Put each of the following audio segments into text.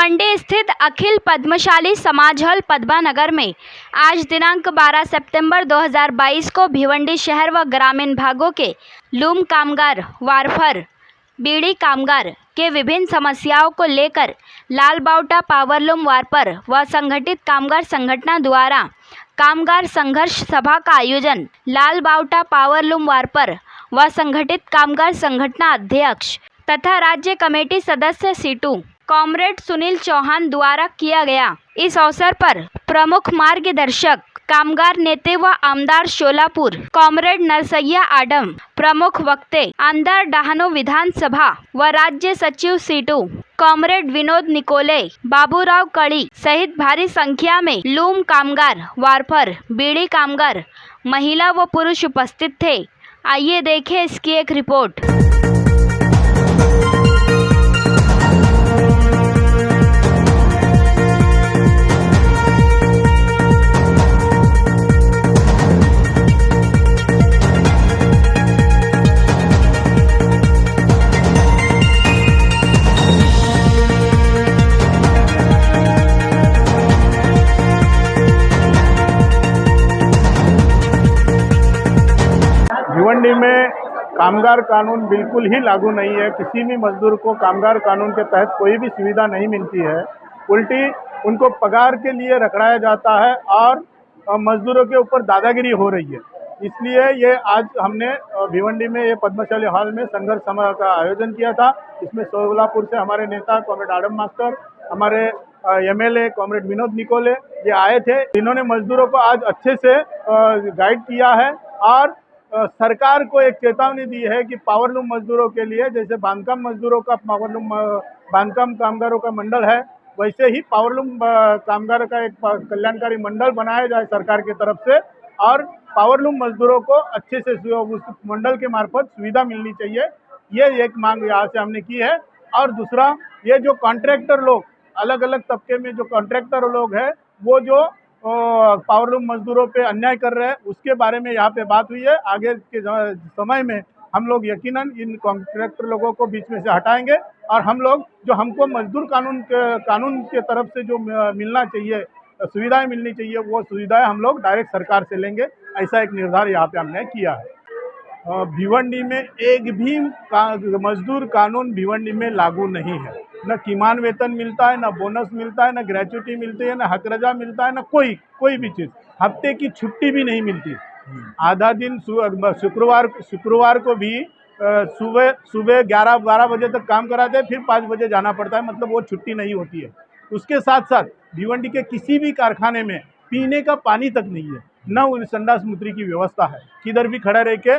भिवंडी स्थित अखिल पद्मशाली समाज हॉल पद्मा नगर में आज दिनांक 12 सितंबर 2022 को भिवंडी शहर व ग्रामीण भागों के लूम कामगार, वारफर, बीड़ी कामगार के विभिन्न समस्याओं को लेकर लाल बावटा पावरलूम वारपर व संगठित कामगार संगठन द्वारा कामगार संघर्ष सभा का आयोजन लाल बावटा पावरलूम वारपर व संगठित कामगार संगठन अध्यक्ष तथा राज्य कमेटी सदस्य सीटू कॉमरेड सुनील चौहान द्वारा किया गया। इस अवसर पर प्रमुख मार्गदर्शक कामगार नेते व आमदार शोलापुर कॉमरेड नरसैया आडम, प्रमुख वक्ते आमदार डहाणू विधानसभा व राज्य सचिव सीटू कॉमरेड विनोद निकोले, बाबूराव कड़ी सहित भारी संख्या में लूम कामगार, वारफर, बीड़ी कामगार, महिला व पुरुष उपस्थित थे। आइए देखें इसकी एक रिपोर्ट। भिवंडी में कामगार कानून बिल्कुल ही लागू नहीं है। किसी भी मजदूर को कामगार कानून के तहत कोई भी सुविधा नहीं मिलती है। उल्टी उनको पगार के लिए रखड़ाया जाता है और मजदूरों के ऊपर दादागिरी हो रही है। इसलिए ये आज हमने भिवंडी में ये पद्मशाली हॉल में संघर्ष सभा का आयोजन किया था। इसमें सोलापुर से हमारे नेता कॉमरेड आडम मास्टर, हमारे एमएलए कॉमरेड विनोद निकोले ये आए थे। इन्होंने मजदूरों को आज अच्छे से गाइड किया है और सरकार को एक चेतावनी दी है कि पावरलूम मजदूरों के लिए जैसे बांधकाम मजदूरों का पावरलूम बांधकाम कामगारों का मंडल है, वैसे ही पावरलूम कामगारों का एक कल्याणकारी मंडल बनाया जाए सरकार की तरफ से और पावरलूम मजदूरों को अच्छे से उस मंडल के मार्फत सुविधा मिलनी चाहिए। ये एक मांग यहाँ से हमने की है। और दूसरा, ये जो कॉन्ट्रैक्टर लोग अलग अलग तबके में जो कॉन्ट्रैक्टर लोग हैं वो जो पावरलूम मजदूरों पे अन्याय कर रहे हैं, उसके बारे में यहाँ पे बात हुई है। आगे के समय में हम लोग यकीनन इन कॉन्ट्रैक्टर लोगों को बीच में से हटाएंगे और हम लोग जो हमको मजदूर कानून के तरफ से जो मिलना चाहिए, सुविधाएं मिलनी चाहिए, वो सुविधाएं हम लोग डायरेक्ट सरकार से लेंगे। ऐसा एक निर्धार यहाँ पे हमने किया है। भिवंडी में एक भी मजदूर कानून भिवंडी में लागू नहीं है। न किमान वेतन मिलता है, न बोनस मिलता है, न ग्रेच्युटी मिलती है, न हकरजा मिलता है, न कोई भी चीज़। हफ्ते की छुट्टी भी नहीं मिलती। आधा दिन शुक्रवार को भी सुबह 11-12 बजे तक काम कराते हैं, फिर 5 बजे जाना पड़ता है। मतलब वो छुट्टी नहीं होती है। उसके साथ साथ भिवंडी के किसी भी कारखाने में पीने का पानी तक नहीं है, न संडास मूत्री की व्यवस्था है। किधर भी खड़ा रह के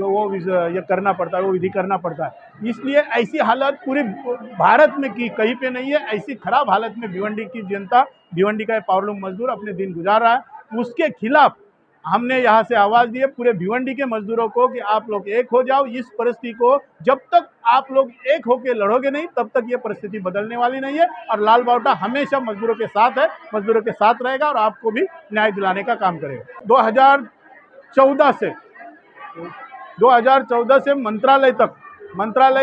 वो ये करना पड़ता है, वो विधि करना पड़ता है। इसलिए ऐसी हालत पूरे भारत में कहीं पे नहीं है। ऐसी खराब हालत में भिवंडी की जनता, भिवंडी का पावरलूम मजदूर अपने दिन गुजार रहा है। उसके खिलाफ हमने यहाँ से आवाज़ दी है पूरे भिवंडी के मजदूरों को कि आप लोग एक हो जाओ। इस परिस्थिति को जब तक आप लोग एक होकर लड़ोगे नहीं, तब तक ये परिस्थिति बदलने वाली नहीं है। और लाल बावटा हमेशा मजदूरों के साथ है, मजदूरों के साथ रहेगा और आपको भी न्याय दिलाने का काम करेगा। 2014 से मंत्रालय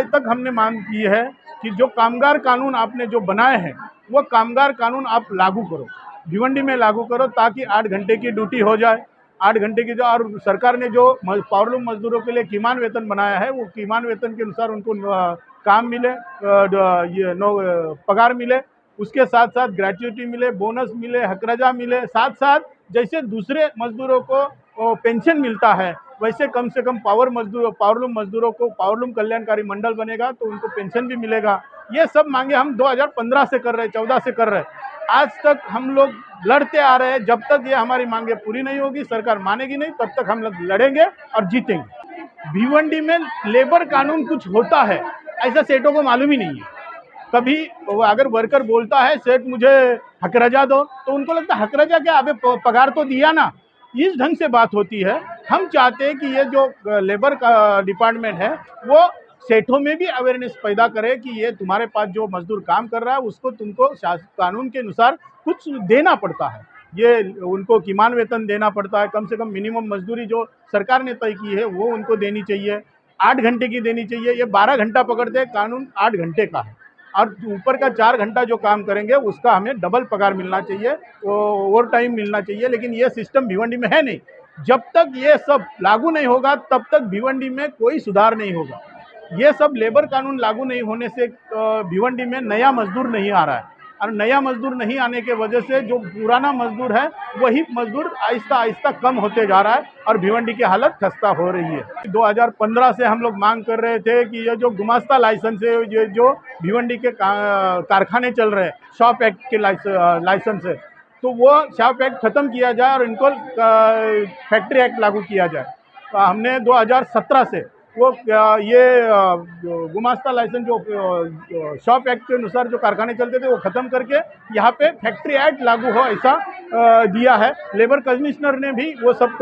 तक हमने मांग की है कि जो कामगार कानून आपने जो बनाए हैं वो कामगार कानून आप लागू करो, भिवंडी में लागू करो, ताकि 8 घंटे की ड्यूटी हो जाए। 8 घंटे की जो, और सरकार ने जो पावरलूम मजदूरों के लिए किमान वेतन बनाया है, वो किमान वेतन के अनुसार उनको काम मिले, पगार मिले। उसके साथ साथ ग्रेच्युटी मिले, बोनस मिले, हकरजा मिले। साथ साथ जैसे दूसरे मजदूरों को पेंशन मिलता है, वैसे कम से कम पावरलूम मजदूरों को पावरलूम कल्याणकारी मंडल बनेगा तो उनको पेंशन भी मिलेगा। ये सब मांगे हम 2015 से कर रहे हैं, 14 से कर रहे हैं। आज तक हम लोग लड़ते आ रहे हैं। जब तक ये हमारी मांगे पूरी नहीं होगी, सरकार मानेगी नहीं, तब तक हम लोग लड़ेंगे और जीतेंगे। भिवंडी में लेबर कानून कुछ होता है ऐसा सेठों को मालूम ही नहीं है। कभी अगर वर्कर बोलता है सेठ मुझे हकरजा दो, तो उनको लगता है हकरजा क्या, अबे पगार तो दिया ना। इस ढंग से बात होती है। हम चाहते हैं कि ये जो लेबर का डिपार्टमेंट है वो सेठों में भी अवेयरनेस पैदा करे कि ये तुम्हारे पास जो मजदूर काम कर रहा है उसको तुमको कानून के अनुसार कुछ देना पड़ता है। ये उनको किमान वेतन देना पड़ता है, कम से कम मिनिमम मजदूरी जो सरकार ने तय की है वो उनको देनी चाहिए। 8 घंटे की देनी चाहिए। ये 12 घंटा पकड़ते हैं, कानून 8 घंटे का है और ऊपर का 4 घंटा जो काम करेंगे उसका हमें डबल पगार मिलना चाहिए, ओवर टाइम मिलना चाहिए। लेकिन ये सिस्टम भिवंडी में है नहीं। जब तक ये सब लागू नहीं होगा तब तक भिवंडी में कोई सुधार नहीं होगा। ये सब लेबर कानून लागू नहीं होने से भिवंडी में नया मजदूर नहीं आ रहा है, और नया मजदूर नहीं आने के वजह से जो पुराना मजदूर है वही मजदूर आहिस्ता आहिस्ता कम होते जा रहा है और भिवंडी की हालत खस्ता हो रही है। 2015 से हम लोग मांग कर रहे थे कि ये जो गुमास्ता लाइसेंस है, ये जो भिवंडी के कारखाने चल रहे हैं शॉप एक्ट के लाइसेंस है, तो वो शॉप एक्ट खत्म किया जाए और इनको फैक्ट्री एक्ट लागू किया जाए। तो हमने 2017 से वो ये गुमास्ता लाइसेंस जो शॉप एक्ट के अनुसार जो कारखाने चलते थे वो ख़त्म करके यहाँ पे फैक्ट्री एक्ट लागू हो ऐसा दिया है। लेबर कमिश्नर ने भी वो सब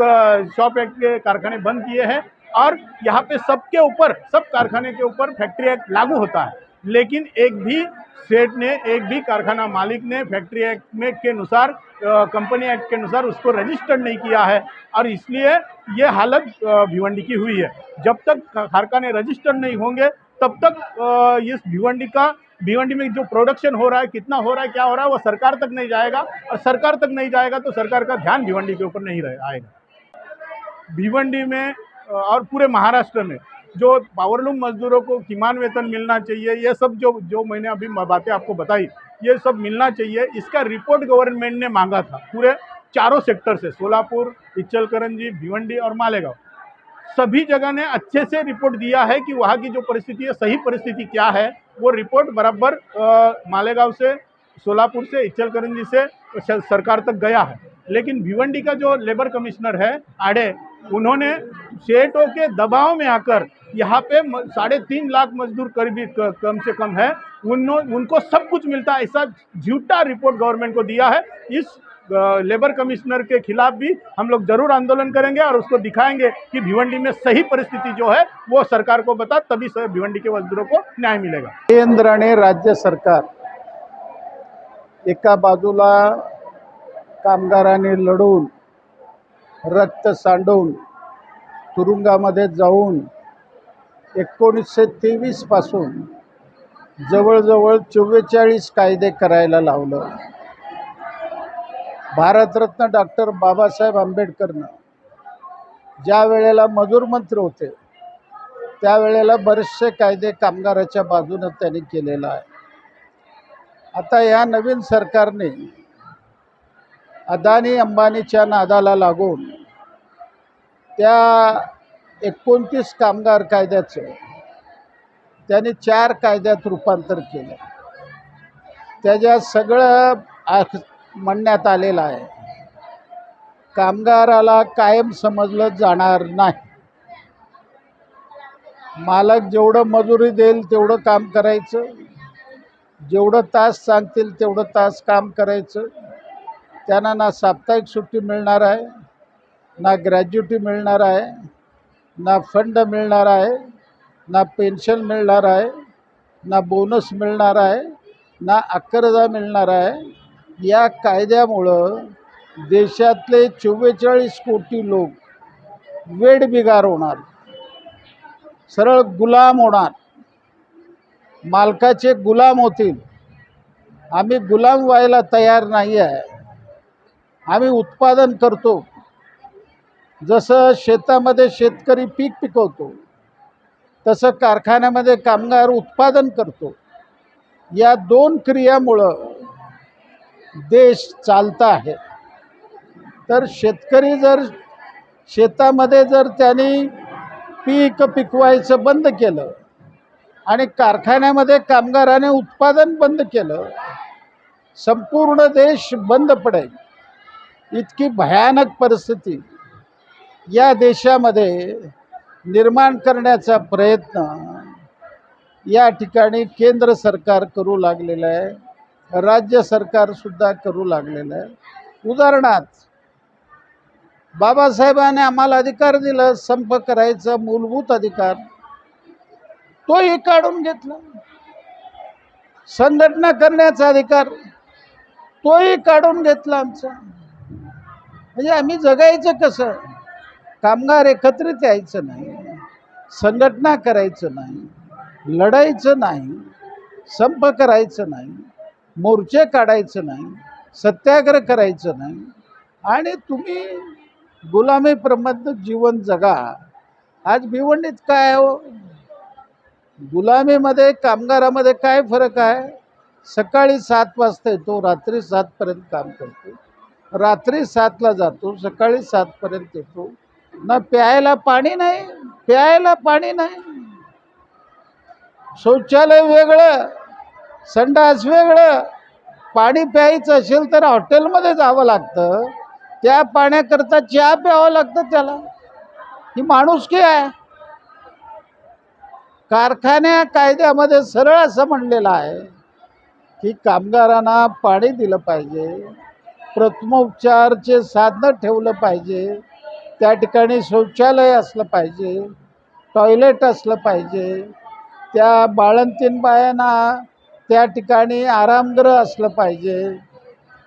शॉप एक्ट के कारखाने बंद किए हैं और यहाँ पे सबके ऊपर, सब कारखाने के ऊपर फैक्ट्री एक्ट लागू होता है। लेकिन एक भी सेठ ने, एक भी कारखाना मालिक ने फैक्ट्री एक्ट में के अनुसार, कंपनी एक्ट के अनुसार उसको रजिस्टर्ड नहीं किया है और इसलिए ये हालत भिवंडी की हुई है। जब तक कारखाने रजिस्टर्ड नहीं होंगे तब तक इस भिवंडी में जो प्रोडक्शन हो रहा है, कितना हो रहा है, क्या हो रहा है, वो सरकार तक नहीं जाएगा और सरकार तक नहीं जाएगा तो सरकार का ध्यान भिवंडी के ऊपर नहीं आएगा। भिवंडी में और पूरे महाराष्ट्र में जो पावरलूम मजदूरों को किमान वेतन मिलना चाहिए, ये सब जो मैंने अभी बातें आपको बताई, ये सब मिलना चाहिए। इसका रिपोर्ट गवर्नमेंट ने मांगा था पूरे चारों सेक्टर से, सोलापुर, इचलकरंजी, भिवंडी और मालेगांव। सभी जगह ने अच्छे से रिपोर्ट दिया है कि वहाँ की जो परिस्थिति है, सही परिस्थिति क्या है। वो रिपोर्ट बराबर मालेगांव से, सोलापुर से, इचलकरंजी से सरकार तक गया है। लेकिन भिवंडी का जो लेबर कमिश्नर है आड़े, उन्होंने सेठों के दबाव में आकर यहाँ पे 3.5 लाख मजदूर कम से कम है, उनको सब कुछ मिलता है, ऐसा झूठा रिपोर्ट गवर्नमेंट को दिया है। इस लेबर कमिश्नर के खिलाफ भी हम लोग जरूर आंदोलन करेंगे और उसको दिखाएंगे कि भिवंडी में सही परिस्थिति जो है वो सरकार को बता, तभी भिवंडी के मजदूरों को न्याय मिलेगा। केंद्र आणि राज्य सरकार एका बाजूला कामगारांनी लढून, रक्त सांडून, तुरुंगामध्ये जाऊन 1923 पासून जवळजवळ 44 कायदे करायला लावलं। भारतरत्न डॉक्टर बाबासाहेब आंबेडकरनं ज्या वेळेला मजूर मंत्री होते त्यावेळेला बरेचसे कायदे कामगाराच्या बाजूने त्यांनी केलेला आहे। आता या नवीन सरकारने अदानी अंबानीच्या नादाला लागून त्या 29 कामगार कायद्याचं त्यांनी 4 कायद्यात रूपांतर केलं। त्याच्यात सगळं म्हणण्यात आलेलं आहे, कामगाराला कायम समजलं जाणार नाही। मालक जेवढं मजुरी देईल तेवढं काम करायचं, जेवढं तास सांगतील तेवढं तास काम करायचं। त्यांना ना साप्ताहिक सुट्टी मिळणार आहे, ना ग्रॅज्युटी मिळणार आहे, ना फंड मिळणार आहे, ना पेन्शन मिळणार आहे, ना बोनस मिळणार आहे, ना अकरजा मिळणार आहे। या कायद्यामुळं देशातले 44 कोटी लोक वेठबिगार होणार, सरळ गुलाम होणार, मालकाचे गुलाम होतील। आम्ही गुलाम व्हायला तयार नाही आहे। आम्ही उत्पादन करतो, जसं शेतामध्ये शेतकरी पीक पिकवतो तसं कारखान्यामध्ये कामगार उत्पादन करतो। या 2 क्रियामुळं देश चालता आहे। तर शेतकरी जर शेतामध्ये जर त्यांनी पीक पिकवायचं बंद केलं आणि कारखान्यामध्ये कामगाराने उत्पादन बंद केलं, संपूर्ण देश बंद पडेल। इतकी भयानक परिस्थिती या देशामध्ये निर्माण करण्याचा प्रयत्न या ठिकाणी केंद्र सरकार करू लागलेलं आहे, राज्य सरकार सुद्धा करू लागलेलं आहे। उदाहरणार्थ बाबासाहेबांनी आम्हाला अधिकार दिला संप करायचा, मूलभूत अधिकार, तोही काढून घेतला। संघटना करण्याचा अधिकार तोही काढून घेतला आमचा। म्हणजे आम्ही जगायचं कसं? कामगार एकत्रित यायचं नाही, संघटना करायचं नाही, लढायचं नाही, संप करायचं नाही, मोर्चे काढायचं नाही, सत्याग्रह करायचं नाही आणि तुम्ही गुलामीप्रमाणे जीवन जगा. आज भिवंडीत काय आहे हो? गुलामीमध्ये कामगारामध्ये काय फरक आहे? सकाळी 7 वाजता येतो, रात्री 7 पर्यंत काम करतो, रात्री 7ला जातो, सकाळी 7 पर्यंत येतो. ना प्यायला पाणी नाही, प्यायला पाणी नाही, शौचालय वेगळं, संडास वेगळं. पाणी प्यायचं असेल तर हॉटेलमध्ये जावं लागतं, त्या पाण्याकरता चहा प्यावं लागतं त्याला. ही माणुसकी आहे. कारखान्या कायद्यामध्ये सरळ असं म्हणलेलं आहे की कामगारांना पाणी दिलं पाहिजे, प्रथमोपचारचे साधनं ठेवलं पाहिजे, त्या ठिकाणी शौचालय असलं पाहिजे, टॉयलेट असलं पाहिजे, त्या बाळंतीण बायांना त्या ठिकाणी आरामगृह असलं पाहिजे,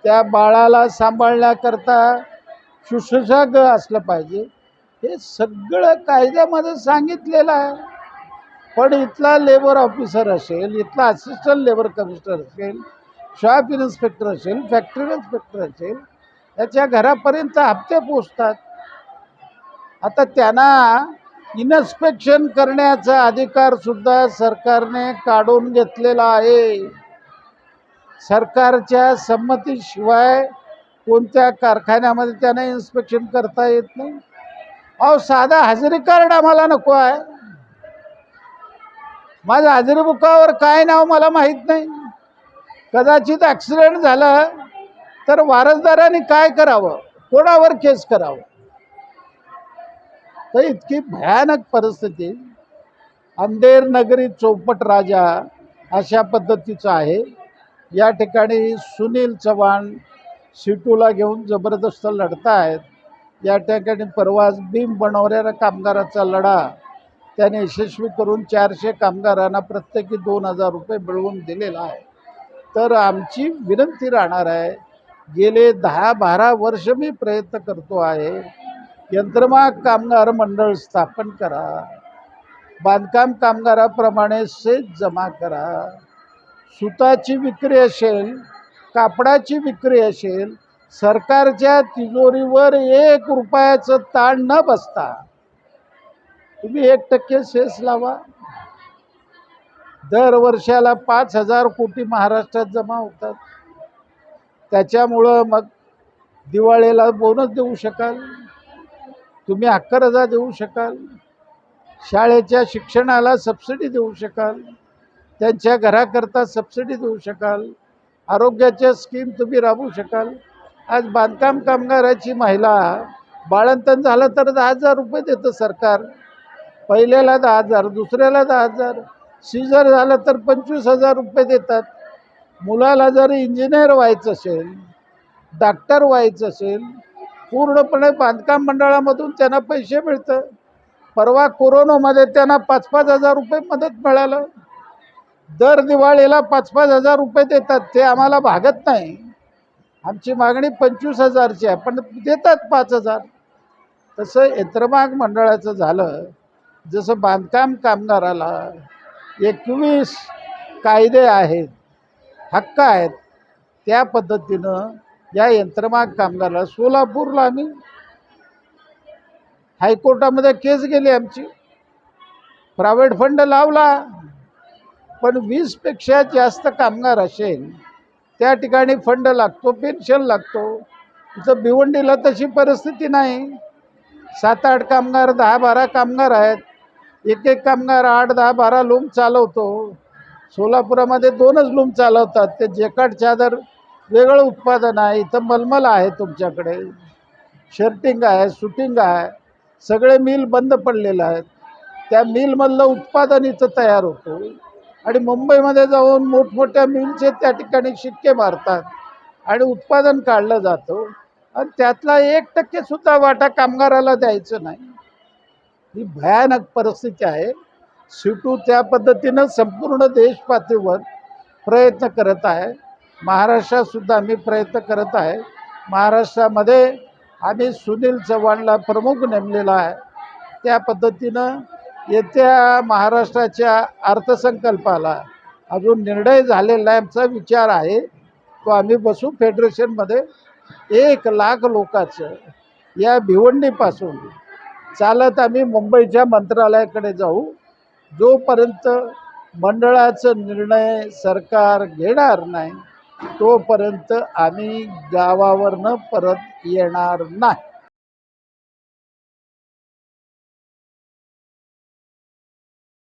त्या बाळाला सांभाळण्याकरता शुश्रूषागृह असलं पाहिजे. हे सगळं कायद्यामध्ये सांगितलेलं आहे. पण इथला लेबर ऑफिसर असेल, इथला असिस्टंट लेबर कमिशनर असेल, शॉप इन्स्पेक्टर असेल, फॅक्टरी इन्स्पेक्टर असेल, याच्या घरापर्यंत हप्ते पोचतात. आता त्यांना इन्स्पेक्शन करण्याचा अधिकार सुद्धा सरकारने काढून घेतलेला आहे. सरकारच्या संमतीशिवाय कोणत्या कारखान्यामध्ये त्यांना इन्स्पेक्शन करता येत नाही. अहो, साधा हजेरी कार्ड आम्हाला नको आहे. माझ्या हजेरी बुकावर काय नाव मला माहीत नाही. कदाचित ॲक्सिडेंट झाला तर वारसदारांनी काय करावं, कोणावर केस करावं. तर इतकी भयानक परिस्थिती अंधेर नगरी चौपट राजा अशा पद्धतीचं आहे. या ठिकाणी सुनील चव्हाण सिटूला घेऊन जबरदस्त लढतायत. या ठिकाणी परवाच बीम बनवणाऱ्या कामगाराचा लढा त्याने यशस्वी करून 400 कामगारांना प्रत्येकी 2000 रुपये मिळवून दिलेला आहे. तर आमची विनंती राहणार आहे, गेले 10-12 वर्ष मी प्रयत्न करतो आहे, यंत्रमाग कामगार मंडळ स्थापन करा, बांधकाम कामगाराप्रमाणे सेस जमा करा, सुताची विक्री असेल, कापडाची विक्री असेल, सरकारच्या तिजोरीवर 1 रुपयाचं ताण न बसता तुम्ही 1% सेस लावा. दर वर्षाला 5000 कोटी महाराष्ट्रात जमा होतात. त्याच्यामुळं मग दिवाळीला बोनस देऊ शकाल, तुम्ही 11,000 देऊ शकाल, शाळेच्या शिक्षणाला सबसिडी देऊ शकाल, त्यांच्या घराकरता सबसिडी देऊ शकाल, आरोग्याच्या स्कीम तुम्ही राबवू शकाल. आज बांधकाम कामगाराची महिला बाळंतन झालं तर 10,000 रुपये देतं सरकार. पहिल्याला 10,000, दुसऱ्याला 10,000, सीझर झालं तर 25,000 रुपये देतात. मुलाला जर इंजिनियर व्हायचं असेल, डॉक्टर व्हायचं असेल, पूर्णपणे बांधकाम मंडळामधून त्यांना पैसे मिळतं. परवा कोरोनामध्ये त्यांना 5,000 रुपये मदत मिळालं. दर दिवाळीला 5,000 रुपये देतात. ते आम्हाला भागत नाही. आमची मागणी 25,000ची आहे, पण देतात 5,000. तसं यंत्रमाग मंडळाचं झालं. जसं बांधकाम कामगाराला 21 कायदे आहेत, हक्क आहेत, त्या पद्धतीनं या यंत्रमाग कामगाराला सोलापूरला आम्ही हायकोर्टामध्ये केस गेली आमची, प्रायव्हेट फंड लावला. पण 20पेक्षा जास्त कामगार असेल त्या ठिकाणी फंड लागतो, पेन्शन लागतो. इथं भिवंडीला तशी परिस्थिती नाही. 7-8 कामगार, 10-12 कामगार आहेत. एक कामगार 8-10-12 लूम चालवतो. सोलापुरामध्ये 2च लूम चालवतात. ते जेकाट चादर वेगळं उत्पादन आहे. इथं मलमल आहे, तुमच्याकडे शर्टिंग आहे, शूटिंग आहे, सगळे मिल बंद पडलेले आहेत. त्या मिलमधलं उत्पादन इथं तयार होतो आणि मुंबईमध्ये जाऊन मोठमोठ्या मिलचे त्या ठिकाणी शिक्के मारतात आणि उत्पादन काढलं जातं आणि त्यातला 1% सुद्धा वाटा कामगाराला द्यायचं नाही. ही भयानक परिस्थिती आहे. सिटू त्या पद्धतीनं संपूर्ण देश पातळीवर प्रयत्न करत आहे. महाराष्ट्रात सुद्धा आम्ही प्रयत्न करत आहे. महाराष्ट्रामध्ये आम्ही सुनील चव्हाणला प्रमुख नेमलेला आहे. त्या पद्धतीनं येत्या महाराष्ट्राच्या अर्थसंकल्पाला अजून निर्णय झालेला नाही. आमचा विचार आहे तो आम्ही बसू फेडरेशनमध्ये. 1,00,000 लोकांचं या भिवंडीपासून चालत आम्ही मुंबईच्या मंत्रालयाकडे जाऊ. जोपर्यंत मंडळाचं निर्णय सरकार घेणार नाही तोपर्यंत आम्ही गावावरनं परत येणार नाही.